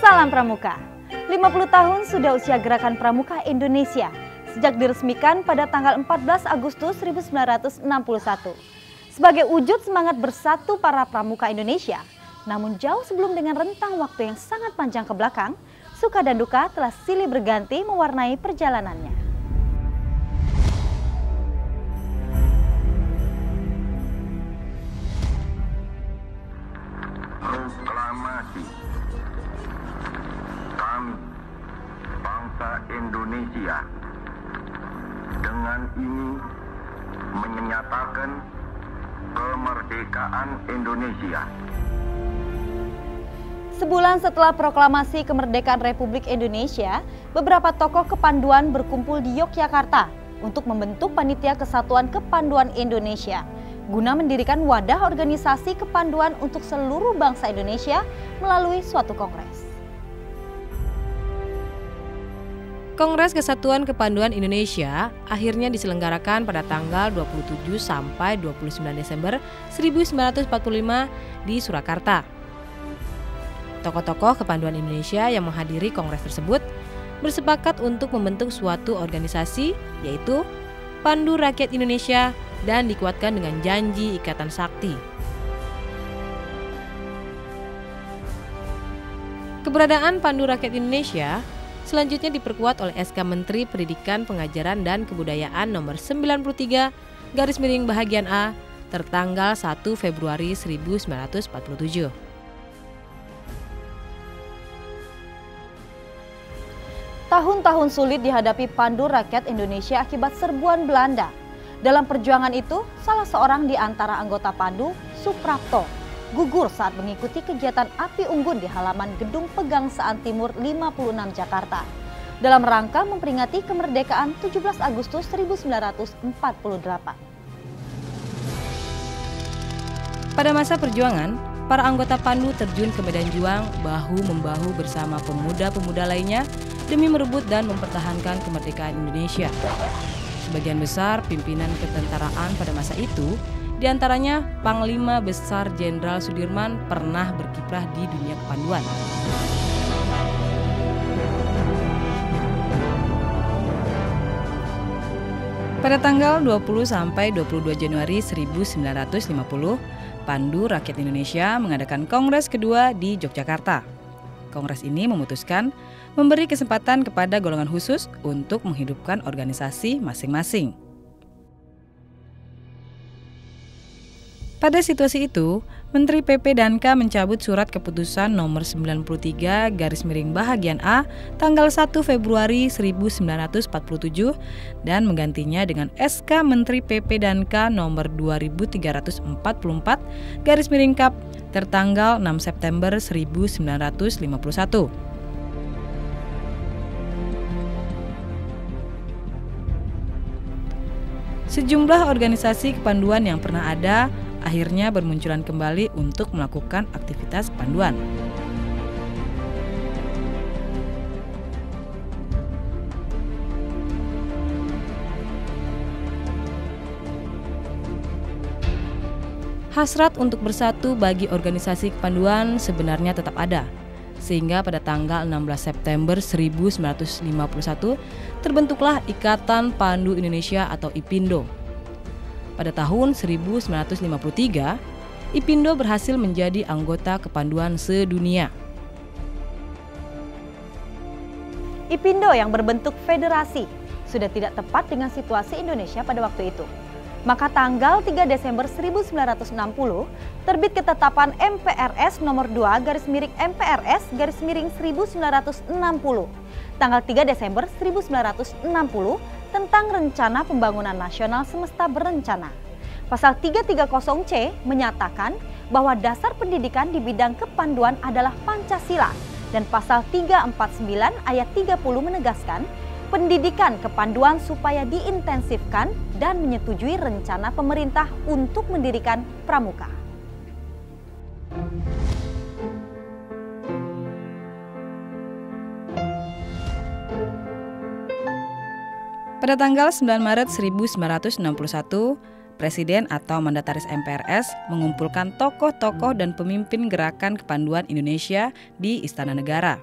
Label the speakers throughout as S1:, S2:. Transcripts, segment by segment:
S1: Salam Pramuka. 50 tahun sudah usia Gerakan Pramuka Indonesia sejak diresmikan pada tanggal 14 Agustus 1961. Sebagai wujud semangat bersatu para pramuka Indonesia, namun jauh sebelum dengan rentang waktu yang sangat panjang ke belakang, suka dan duka telah silih berganti mewarnai perjalanannya.
S2: Proklamasi kami, bangsa Indonesia, dengan ini menyatakan kemerdekaan Indonesia.
S1: Sebulan setelah proklamasi kemerdekaan Republik Indonesia, beberapa tokoh kepanduan berkumpul di Yogyakarta untuk membentuk Panitia Kesatuan Kepanduan Indonesia guna mendirikan wadah organisasi kepanduan untuk seluruh bangsa Indonesia melalui suatu kongres.
S3: Kongres Kesatuan Kepanduan Indonesia akhirnya diselenggarakan pada tanggal 27 sampai 29 Desember 1945 di Surakarta. Tokoh-tokoh kepanduan Indonesia yang menghadiri kongres tersebut bersepakat untuk membentuk suatu organisasi, yaitu Pandu Rakyat Indonesia, dan dikuatkan dengan janji Ikatan Sakti. Keberadaan Pandu Rakyat Indonesia selanjutnya diperkuat oleh SK Menteri Pendidikan, Pengajaran, dan Kebudayaan nomor 93 /Bahagian A tertanggal 1 Februari 1947.
S1: Tahun-tahun sulit dihadapi Pandu Rakyat Indonesia akibat serbuan Belanda. Dalam perjuangan itu, salah seorang di antara anggota Pandu, Suprapto, gugur saat mengikuti kegiatan api unggun di halaman Gedung Pegangsaan Timur 56 Jakarta dalam rangka memperingati kemerdekaan 17 Agustus 1948.
S3: Pada masa perjuangan, para anggota Pandu terjun ke medan juang bahu-membahu bersama pemuda-pemuda lainnya demi merebut dan mempertahankan kemerdekaan Indonesia. Sebagian besar pimpinan ketentaraan pada masa itu, diantaranya Panglima Besar Jenderal Sudirman, pernah berkiprah di dunia kepanduan. Pada tanggal 20 sampai 22 Januari 1950, Pandu Rakyat Indonesia mengadakan kongres kedua di Yogyakarta. Kongres ini memutuskan memberi kesempatan kepada golongan khusus untuk menghidupkan organisasi masing-masing. Pada situasi itu, Menteri PP dan K mencabut surat keputusan nomor 93 Bahagian A tanggal 1 Februari 1947 dan menggantinya dengan SK Menteri PP dan K nomor 2344 Kap tertanggal 6 September 1951. Sejumlah organisasi kepanduan yang pernah ada akhirnya bermunculan kembali untuk melakukan aktivitas kepanduan. Hasrat untuk bersatu bagi organisasi kepanduan sebenarnya tetap ada, sehingga pada tanggal 16 September 1951 terbentuklah Ikatan Pandu Indonesia atau IPINDO. Pada tahun 1953, IPINDO berhasil menjadi anggota kepanduan sedunia.
S1: IPINDO yang berbentuk federasi sudah tidak tepat dengan situasi Indonesia pada waktu itu. Maka tanggal 3 Desember 1960 terbit ketetapan MPRS nomor 2 MPRS 1960 tanggal 3 Desember 1960 tentang Rencana Pembangunan Nasional Semesta Berencana. Pasal 330C menyatakan bahwa dasar pendidikan di bidang kepanduan adalah Pancasila dan pasal 349 ayat 30 menegaskan pendidikan kepanduan supaya diintensifkan dan menyetujui rencana pemerintah untuk mendirikan pramuka.
S3: Pada tanggal 9 Maret 1961, Presiden atau mandataris MPRS mengumpulkan tokoh-tokoh dan pemimpin gerakan kepanduan Indonesia di Istana Negara.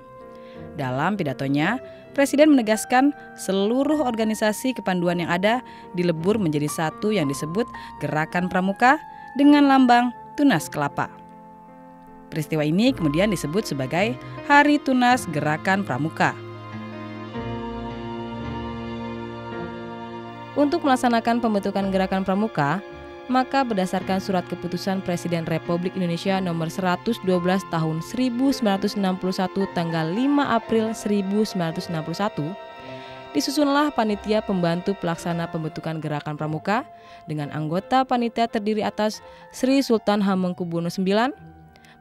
S3: Dalam pidatonya, Presiden menegaskan seluruh organisasi kepanduan yang ada dilebur menjadi satu yang disebut Gerakan Pramuka dengan lambang tunas kelapa. Peristiwa ini kemudian disebut sebagai Hari Tunas Gerakan Pramuka. Untuk melaksanakan pembentukan Gerakan Pramuka, maka berdasarkan surat keputusan Presiden Republik Indonesia nomor 112 tahun 1961 tanggal 5 April 1961, disusunlah panitia pembantu pelaksana pembentukan Gerakan Pramuka dengan anggota panitia terdiri atas Sri Sultan Hamengkubuwono IX,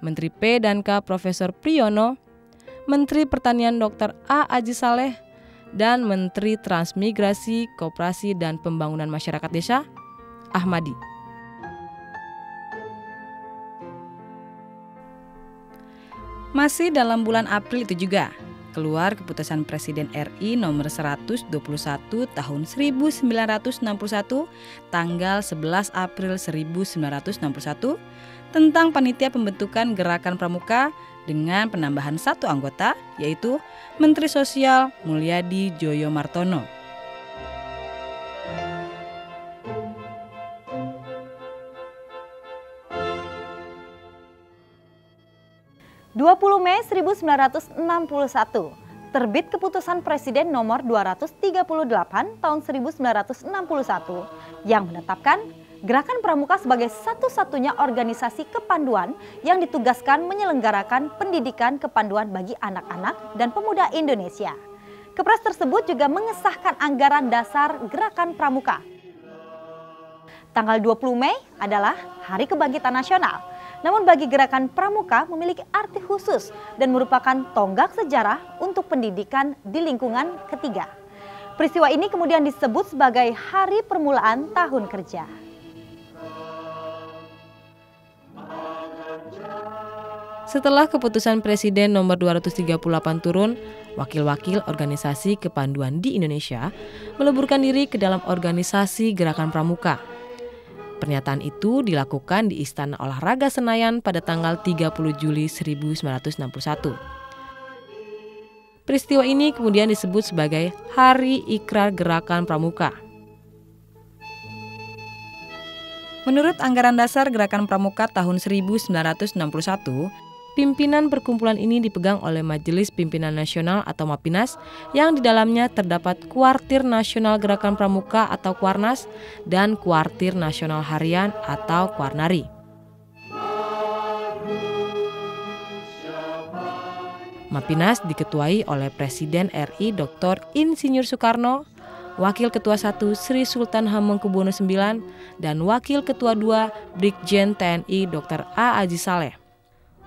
S3: Menteri P dan K Profesor Priyono, Menteri Pertanian Dr. A. Aji Saleh, dan Menteri Transmigrasi, Koperasi dan Pembangunan Masyarakat Desa, Ahmadi. Masih dalam bulan April itu juga, keluar keputusan Presiden RI nomor 121 tahun 1961 tanggal 11 April 1961 tentang panitia pembentukan Gerakan Pramuka dengan penambahan satu anggota, yaitu Menteri Sosial Mulyadi Joyo Martono.
S1: 20 Mei 1961, terbit Keputusan Presiden nomor 238 tahun 1961 yang menetapkan Gerakan Pramuka sebagai satu-satunya organisasi kepanduan yang ditugaskan menyelenggarakan pendidikan kepanduan bagi anak-anak dan pemuda Indonesia. Kepres tersebut juga mengesahkan anggaran dasar Gerakan Pramuka. Tanggal 20 Mei adalah Hari Kebangkitan Nasional. Namun bagi Gerakan Pramuka memiliki arti khusus dan merupakan tonggak sejarah untuk pendidikan di lingkungan ketiga. Peristiwa ini kemudian disebut sebagai Hari Permulaan Tahun Kerja.
S3: Setelah keputusan Presiden nomor 238 turun, wakil-wakil organisasi kepanduan di Indonesia meleburkan diri ke dalam organisasi Gerakan Pramuka. Pernyataan itu dilakukan di Istana Olahraga Senayan pada tanggal 30 Juli 1961. Peristiwa ini kemudian disebut sebagai Hari Ikrar Gerakan Pramuka. Menurut anggaran dasar Gerakan Pramuka tahun 1961, pimpinan perkumpulan ini dipegang oleh Majelis Pimpinan Nasional atau MAPINAS yang di dalamnya terdapat Kuartir Nasional Gerakan Pramuka atau Kuarnas dan Kuartir Nasional Harian atau Kuarnari. MAPINAS diketuai oleh Presiden RI Dr. Insinyur Soekarno, Wakil Ketua 1 Sri Sultan Hamengkubuwono IX, dan Wakil Ketua 2 Brigjen TNI Dr. A. Aji Saleh.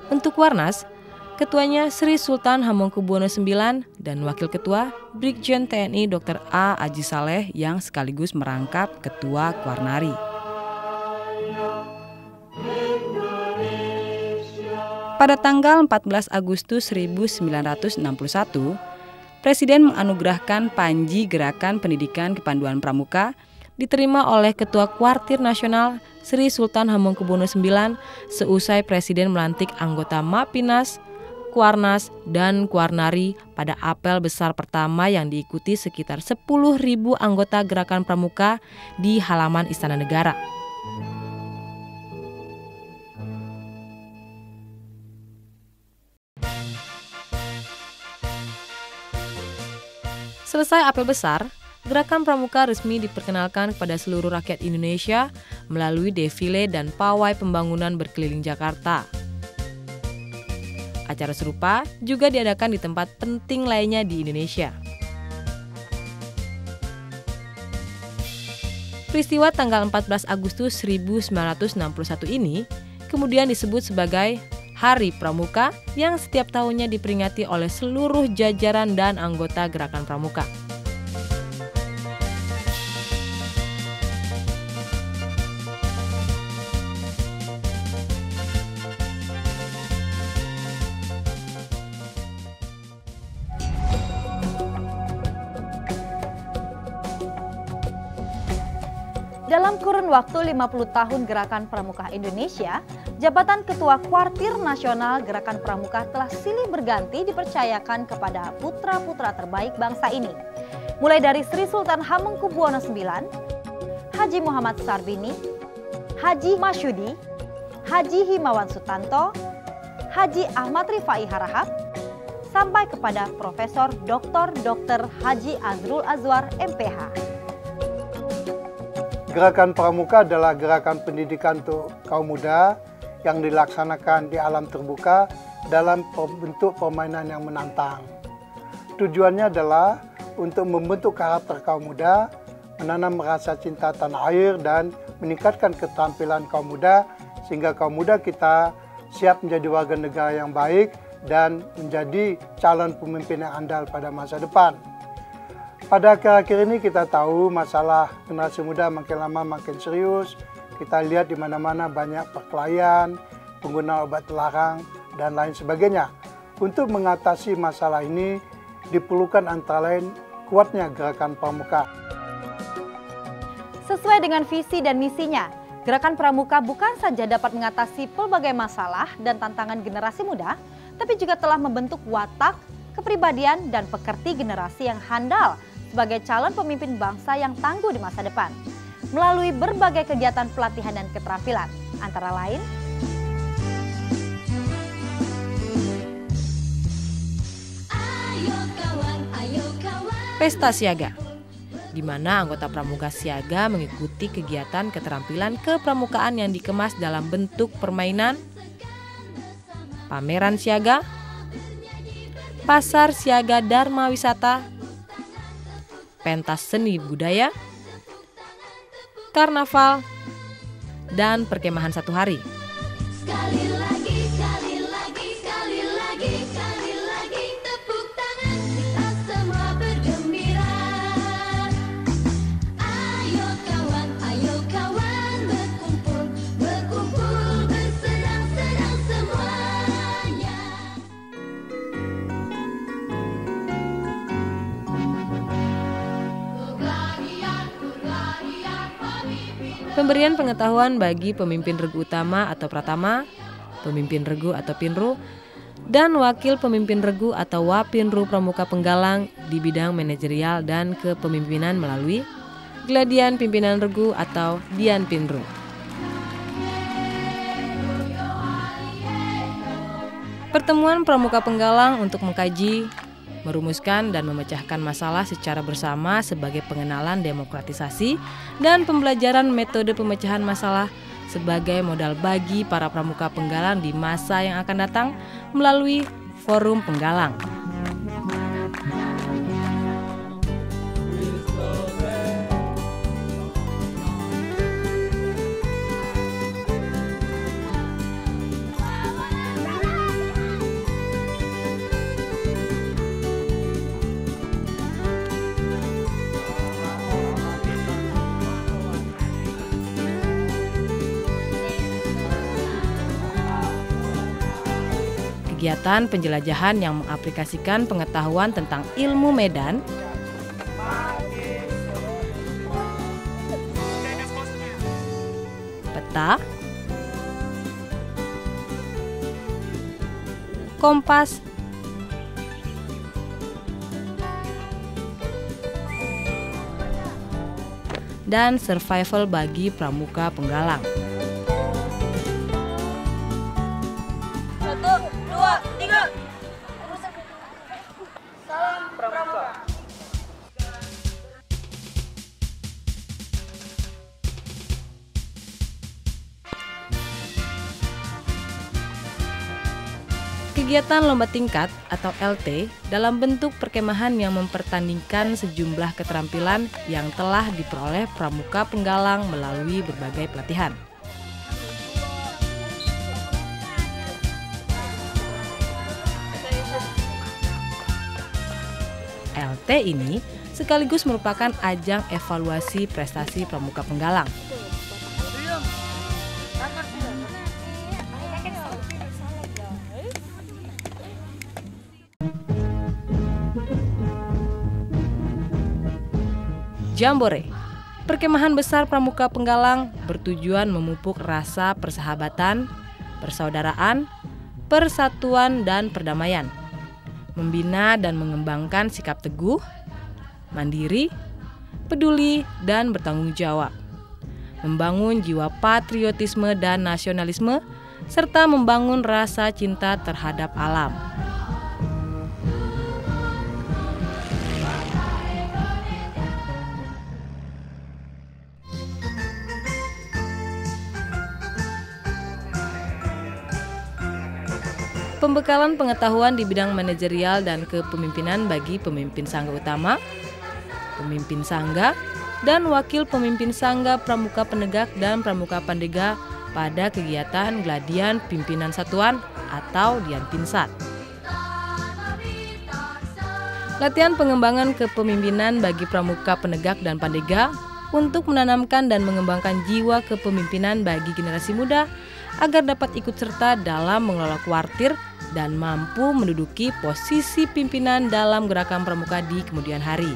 S3: Untuk Kuarnas, ketuanya Sri Sultan Hamengkubuwono IX dan Wakil Ketua Brigjen TNI Dr. A. Aji Saleh yang sekaligus merangkap Ketua Kuarnari. Pada tanggal 14 Agustus 1961, Presiden menganugerahkan Panji Gerakan Pendidikan Kepanduan Pramuka diterima oleh Ketua Kuartir Nasional Sri Sultan Hamengkubuwono IX seusai Presiden melantik anggota MAPINAS, Kuarnas, dan Kuarnari pada apel besar pertama yang diikuti sekitar 10.000 anggota Gerakan Pramuka di halaman Istana Negara. Selesai apel besar, Gerakan Pramuka resmi diperkenalkan kepada seluruh rakyat Indonesia melalui defile dan pawai pembangunan berkeliling Jakarta. Acara serupa juga diadakan di tempat penting lainnya di Indonesia. Peristiwa tanggal 14 Agustus 1961 ini kemudian disebut sebagai Hari Pramuka yang setiap tahunnya diperingati oleh seluruh jajaran dan anggota Gerakan Pramuka.
S1: Dalam kurun waktu 50 tahun Gerakan Pramuka Indonesia, jabatan Ketua Kuartir Nasional Gerakan Pramuka telah silih berganti dipercayakan kepada putra-putra terbaik bangsa ini. Mulai dari Sri Sultan Hamengkubuwono IX, Haji Muhammad Sarbini, Haji Masyudi, Haji Himawan Sutanto, Haji Ahmad Rifai Harahap, sampai kepada Profesor Dr. Haji Azrul Azwar MPH.
S4: Gerakan Pramuka adalah gerakan pendidikan untuk kaum muda yang dilaksanakan di alam terbuka dalam bentuk permainan yang menantang. Tujuannya adalah untuk membentuk karakter kaum muda, menanam rasa cinta tanah air, dan meningkatkan keterampilan kaum muda sehingga kaum muda kita siap menjadi warga negara yang baik dan menjadi calon pemimpin yang andal pada masa depan. Pada akhir-akhir ini kita tahu masalah generasi muda makin lama makin serius. Kita lihat di mana-mana banyak perkelahian, penggunaan obat terlarang, dan lain sebagainya. Untuk mengatasi masalah ini diperlukan antara lain kuatnya Gerakan Pramuka.
S1: Sesuai dengan visi dan misinya, Gerakan Pramuka bukan saja dapat mengatasi pelbagai masalah dan tantangan generasi muda, tapi juga telah membentuk watak, kepribadian, dan pekerti generasi yang handal sebagai calon pemimpin bangsa yang tangguh di masa depan, melalui berbagai kegiatan pelatihan dan keterampilan, antara lain
S3: Pesta Siaga, di mana anggota Pramuka Siaga mengikuti kegiatan keterampilan kepramukaan yang dikemas dalam bentuk permainan, pameran siaga, pasar siaga Dharma Wisata, pentas seni budaya, karnaval, dan perkemahan satu hari.
S5: Sekali lagi, tepuk tangan, kita semua bergembira. Ayo kawan, berkumpul, bersenang-senang semuanya.
S3: Pemberian pengetahuan bagi pemimpin regu utama atau pratama, pemimpin regu atau pinru, dan wakil pemimpin regu atau wapinru pramuka penggalang di bidang manajerial dan kepemimpinan melalui Gladian Pimpinan Regu atau Dian Pinru. Pertemuan pramuka penggalang untuk mengkaji, merumuskan dan memecahkan masalah secara bersama sebagai pengenalan demokratisasi dan pembelajaran metode pemecahan masalah sebagai modal bagi para pramuka penggalang di masa yang akan datang melalui Forum Penggalang. Kegiatan penjelajahan yang mengaplikasikan pengetahuan tentang ilmu medan, peta, kompas, dan survival bagi pramuka penggalang.
S5: 1, 2, 3. Salam Pramuka.
S3: Kegiatan lomba tingkat atau LT dalam bentuk perkemahan yang mempertandingkan sejumlah keterampilan yang telah diperoleh pramuka penggalang melalui berbagai pelatihan. LT ini sekaligus merupakan ajang evaluasi prestasi pramuka penggalang. Jambore Perkemahan besar Pramuka Penggalang bertujuan memupuk rasa persahabatan, persaudaraan, persatuan, dan perdamaian. Membina dan mengembangkan sikap teguh, mandiri, peduli, dan bertanggung jawab. Membangun jiwa patriotisme dan nasionalisme, serta membangun rasa cinta terhadap alam. Pembekalan pengetahuan di bidang manajerial dan kepemimpinan bagi pemimpin sangga utama, pemimpin sangga, dan wakil pemimpin sangga Pramuka Penegak dan Pramuka Pandega pada kegiatan Gladian Pimpinan Satuan atau Dianpinsat. Latihan pengembangan kepemimpinan bagi Pramuka Penegak dan Pandega untuk menanamkan dan mengembangkan jiwa kepemimpinan bagi generasi muda agar dapat ikut serta dalam mengelola kuartir dan mampu menduduki posisi pimpinan dalam gerakan pramuka di kemudian hari.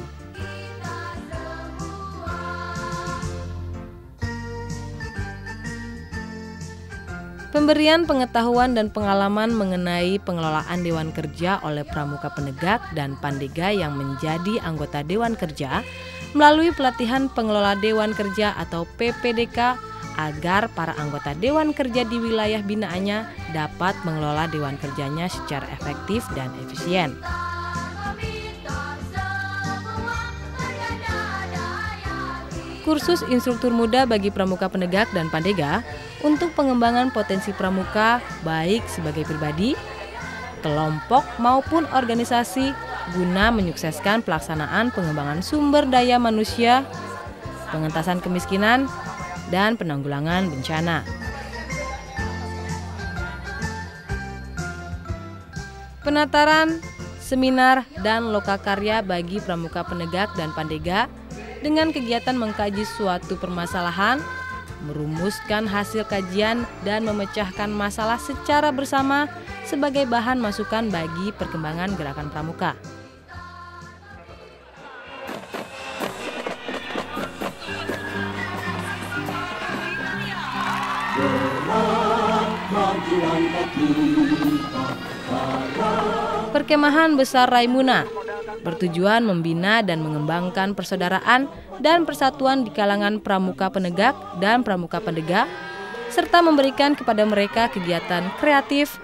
S3: Pemberian pengetahuan dan pengalaman mengenai pengelolaan Dewan Kerja oleh Pramuka Penegak dan Pandega yang menjadi anggota Dewan Kerja melalui pelatihan pengelola Dewan Kerja atau PPDK agar para anggota Dewan Kerja di wilayah binaannya dapat mengelola Dewan Kerjanya secara efektif dan efisien. Kursus instruktur muda bagi Pramuka Penegak dan Pandega untuk pengembangan potensi pramuka baik sebagai pribadi, kelompok maupun organisasi guna menyukseskan pelaksanaan pengembangan sumber daya manusia, pengentasan kemiskinan, dan penanggulangan bencana. Penataran, seminar, dan lokakarya bagi Pramuka Penegak dan Pandega dengan kegiatan mengkaji suatu permasalahan, merumuskan hasil kajian, dan memecahkan masalah secara bersama sebagai bahan masukan bagi perkembangan gerakan pramuka. Perkemahan Besar Raimuna bertujuan membina dan mengembangkan persaudaraan dan persatuan di kalangan Pramuka Penegak dan Pramuka Pandega, serta memberikan kepada mereka kegiatan kreatif,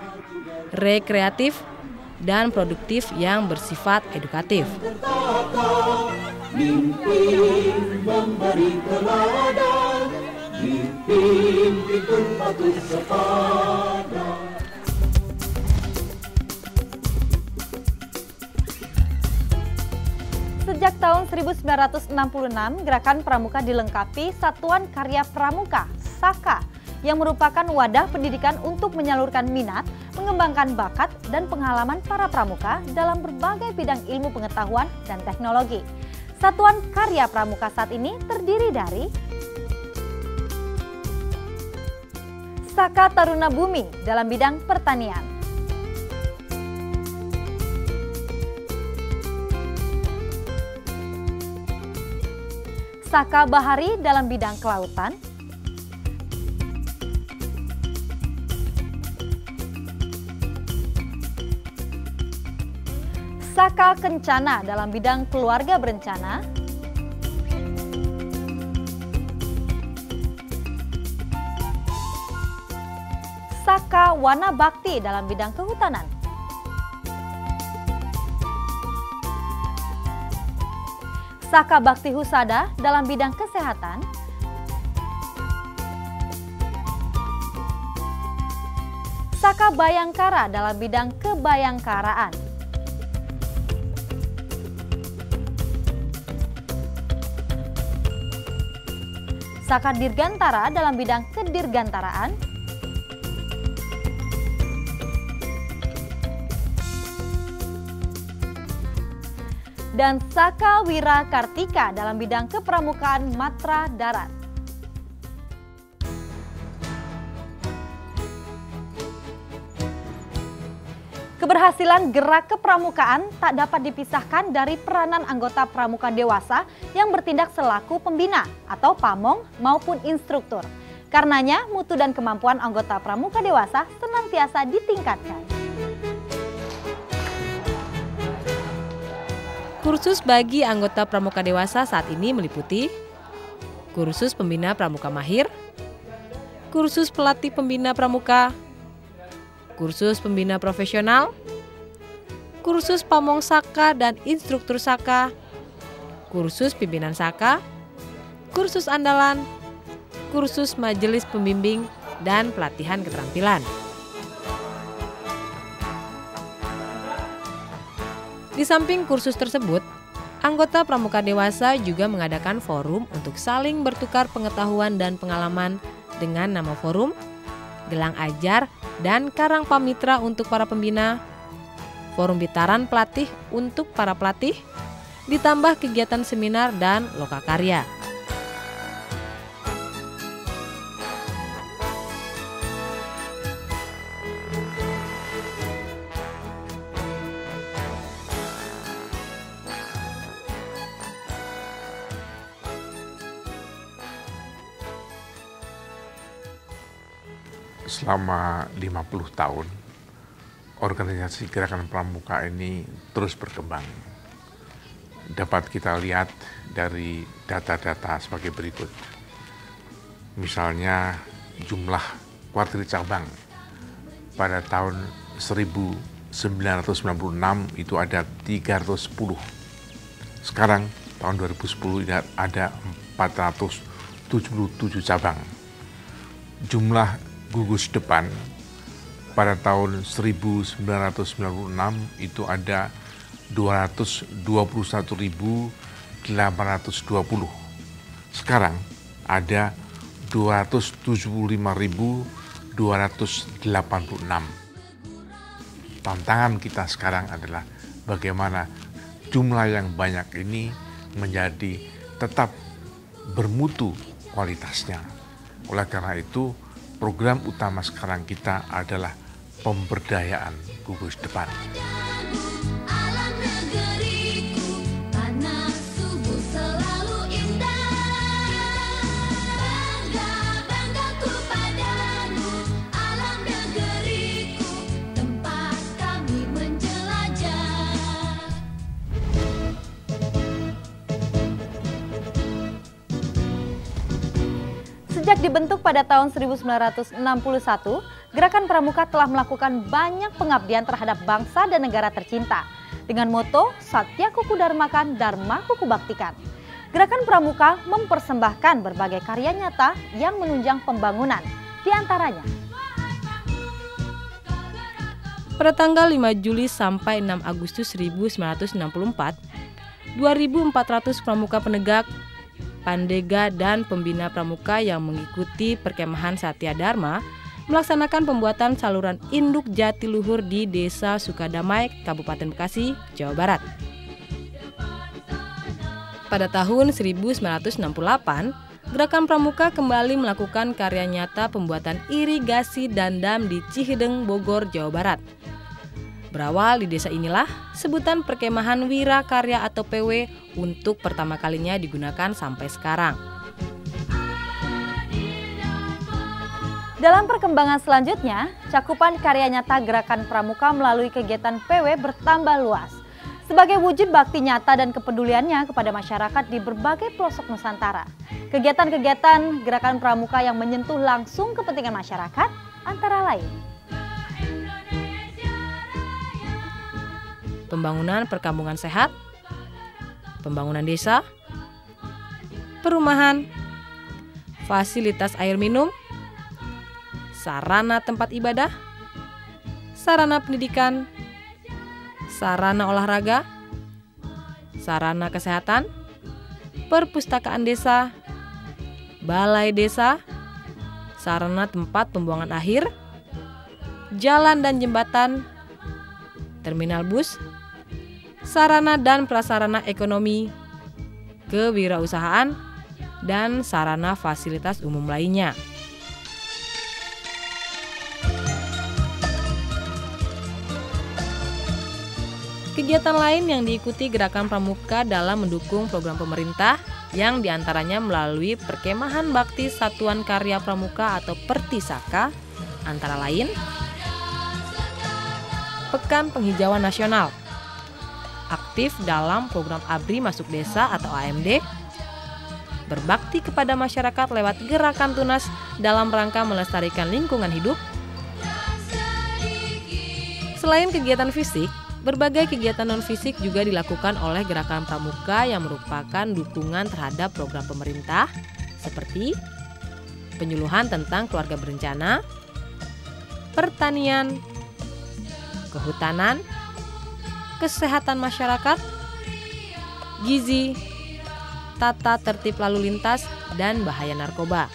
S3: rekreatif, dan produktif yang bersifat edukatif.
S1: Sejak tahun 1966, Gerakan Pramuka dilengkapi Satuan Karya Pramuka, SAKA, yang merupakan wadah pendidikan untuk menyalurkan minat, mengembangkan bakat, dan pengalaman para pramuka dalam berbagai bidang ilmu pengetahuan dan teknologi. Satuan Karya Pramuka saat ini terdiri dari SAKA Taruna Bumi dalam bidang pertanian, SAKA Bahari dalam bidang kelautan, SAKA Kencana dalam bidang keluarga berencana, SAKA Wana Bakti dalam bidang kehutanan, SAKA Bakti Husada dalam bidang kesehatan, SAKA Bayangkara dalam bidang kebayangkaraan, SAKA Dirgantara dalam bidang kedirgantaraan, dan SAKA Wira Kartika dalam bidang kepramukaan matra darat. Keberhasilan gerak kepramukaan tak dapat dipisahkan dari peranan anggota pramuka dewasa yang bertindak selaku pembina atau pamong maupun instruktur. Karenanya, mutu dan kemampuan anggota pramuka dewasa senantiasa ditingkatkan.
S3: Kursus bagi anggota pramuka dewasa saat ini meliputi kursus pembina pramuka mahir, kursus pelatih pembina pramuka, kursus pembina profesional, kursus pamong saka dan instruktur saka, kursus pimpinan saka, kursus andalan, kursus majelis pembimbing, dan pelatihan keterampilan. Di samping kursus tersebut, anggota pramuka dewasa juga mengadakan forum untuk saling bertukar pengetahuan dan pengalaman dengan nama forum, gelang ajar, dan karang pamitra untuk para pembina, forum bitaran pelatih untuk para pelatih, ditambah kegiatan seminar dan lokakarya.
S6: Selama 50 tahun, organisasi Gerakan Pramuka ini terus berkembang. Dapat kita lihat dari data-data sebagai berikut. Misalnya jumlah kuartir cabang pada tahun 1996 itu ada 310. Sekarang tahun 2010 ada 477 cabang. Jumlah gugus depan pada tahun 1996 itu ada 221.820. Sekarang ada 275.286. Tantangan kita sekarang adalah bagaimana jumlah yang banyak ini menjadi tetap bermutu kualitasnya. Oleh karena itu, program utama sekarang kita adalah pemberdayaan gugus depan.
S5: Alam negeriku, tanah subur selalu indah. Bangga-banggaku padamu, alam negeriku, tempat kami menjelajah.
S1: Sejak dibentuk pada tahun 1961, Gerakan Pramuka telah melakukan banyak pengabdian terhadap bangsa dan negara tercinta. Dengan moto Satya Kuku Dharmakan, Dharma Kuku Baktikan. Gerakan Pramuka mempersembahkan berbagai karya nyata yang menunjang pembangunan, di antaranya.
S3: Pada tanggal 5 Juli sampai 6 Agustus 1964, 2.400 pramuka penegak, pandega, dan pembina pramuka yang mengikuti perkemahan Satya Dharma melaksanakan pembuatan saluran induk Jatiluhur di Desa Sukadamai, Kabupaten Bekasi, Jawa Barat. Pada tahun 1968, Gerakan Pramuka kembali melakukan karya nyata pembuatan irigasi dan dam di Cihideng, Bogor, Jawa Barat. Berawal di desa inilah sebutan perkemahan Wirakarya atau PW untuk pertama kalinya digunakan sampai sekarang.
S1: Dalam perkembangan selanjutnya, cakupan karya nyata Gerakan Pramuka melalui kegiatan PW bertambah luas. Sebagai wujud bakti nyata dan kepeduliannya kepada masyarakat di berbagai pelosok Nusantara. Kegiatan-kegiatan Gerakan Pramuka yang menyentuh langsung kepentingan masyarakat antara lain.
S3: Pembangunan perkampungan sehat, pembangunan desa, perumahan, fasilitas air minum, sarana tempat ibadah, sarana pendidikan, sarana olahraga, sarana kesehatan, perpustakaan desa, balai desa, sarana tempat pembuangan akhir, jalan dan jembatan, terminal bus, sarana dan prasarana ekonomi, kewirausahaan, dan sarana fasilitas umum lainnya. Kegiatan lain yang diikuti Gerakan Pramuka dalam mendukung program pemerintah yang diantaranya melalui Perkemahan Bakti Satuan Karya Pramuka atau Pertisaka, antara lain Pekan Penghijauan Nasional, aktif dalam program ABRI Masuk Desa atau AMD, berbakti kepada masyarakat lewat Gerakan Tunas dalam rangka melestarikan lingkungan hidup. Selain kegiatan fisik, berbagai kegiatan non-fisik juga dilakukan oleh Gerakan Pramuka yang merupakan dukungan terhadap program pemerintah seperti penyuluhan tentang keluarga berencana, pertanian, kehutanan, kesehatan masyarakat, gizi, tata tertib lalu lintas, dan bahaya narkoba.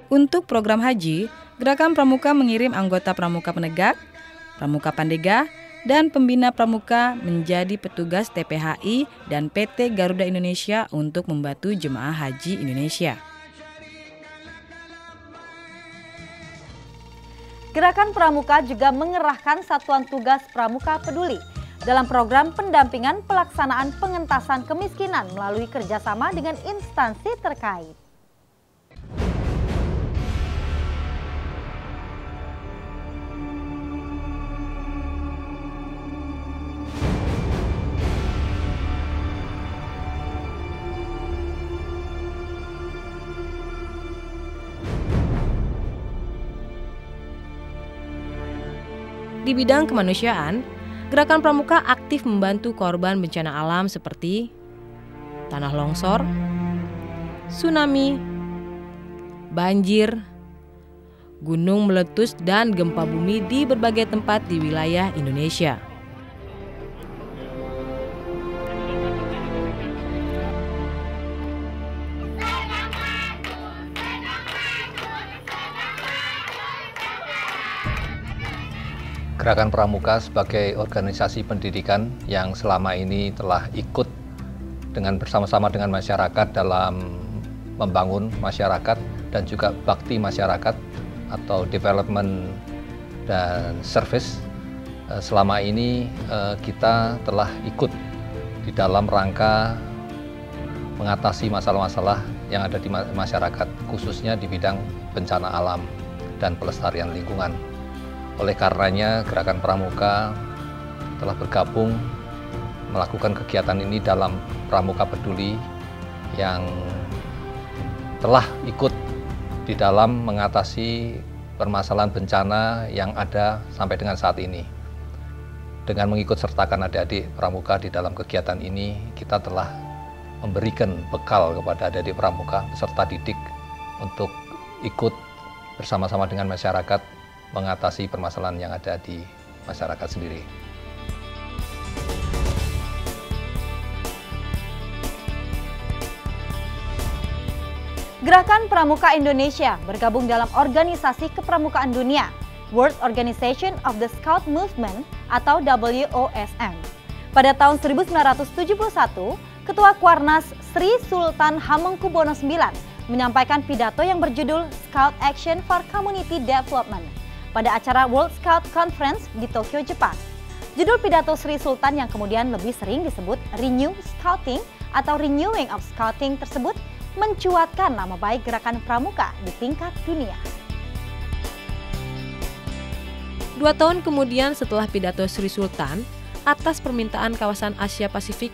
S3: Untuk program haji, Gerakan Pramuka mengirim anggota Pramuka Penegak, Pramuka Pandega, dan Pembina Pramuka menjadi petugas TPHI dan PT Garuda Indonesia untuk membantu jemaah haji Indonesia.
S1: Gerakan Pramuka juga mengerahkan Satuan Tugas Pramuka Peduli dalam program pendampingan pelaksanaan pengentasan kemiskinan melalui kerjasama dengan instansi terkait.
S3: Di bidang kemanusiaan, Gerakan Pramuka aktif membantu korban bencana alam seperti tanah longsor, tsunami, banjir, gunung meletus, dan gempa bumi di berbagai tempat di wilayah Indonesia.
S7: Gerakan Pramuka sebagai organisasi pendidikan yang selama ini telah ikut dengan bersama-sama dengan masyarakat dalam membangun masyarakat dan juga bakti masyarakat atau development dan service. Selama ini kita telah ikut di dalam rangka mengatasi masalah-masalah yang ada di masyarakat, khususnya di bidang bencana alam dan pelestarian lingkungan. Oleh karenanya, Gerakan Pramuka telah bergabung melakukan kegiatan ini dalam Pramuka Peduli yang telah ikut di dalam mengatasi permasalahan bencana yang ada sampai dengan saat ini. Dengan mengikut sertakan adik-adik Pramuka di dalam kegiatan ini, kita telah memberikan bekal kepada adik-adik Pramuka peserta didik untuk ikut bersama-sama dengan masyarakat mengatasi permasalahan yang ada di masyarakat sendiri.
S1: Gerakan Pramuka Indonesia bergabung dalam Organisasi Kepramukaan Dunia, World Organization of the Scout Movement atau WOSM. Pada tahun 1971, Ketua Kuarnas Sri Sultan Hamengkubuwono IX menyampaikan pidato yang berjudul Scout Action for Community Development pada acara World Scout Conference di Tokyo, Jepang. Judul pidato Sri Sultan yang kemudian lebih sering disebut Renew Scouting atau Renewing of Scouting tersebut mencuatkan nama baik Gerakan Pramuka di tingkat dunia.
S3: 2 tahun kemudian setelah pidato Sri Sultan, atas permintaan kawasan Asia Pasifik,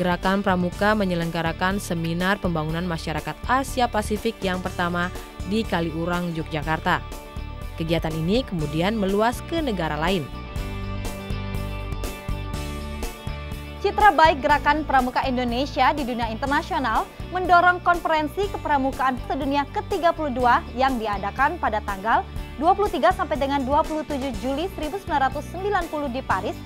S3: Gerakan Pramuka menyelenggarakan seminar pembangunan masyarakat Asia Pasifik yang pertama di Kaliurang, Yogyakarta. Kegiatan ini kemudian meluas ke negara lain.
S1: Citra baik Gerakan Pramuka Indonesia di dunia internasional mendorong konferensi kepramukaan sedunia ke-32 yang diadakan pada tanggal 23 sampai dengan 27 Juli 1990 di Paris,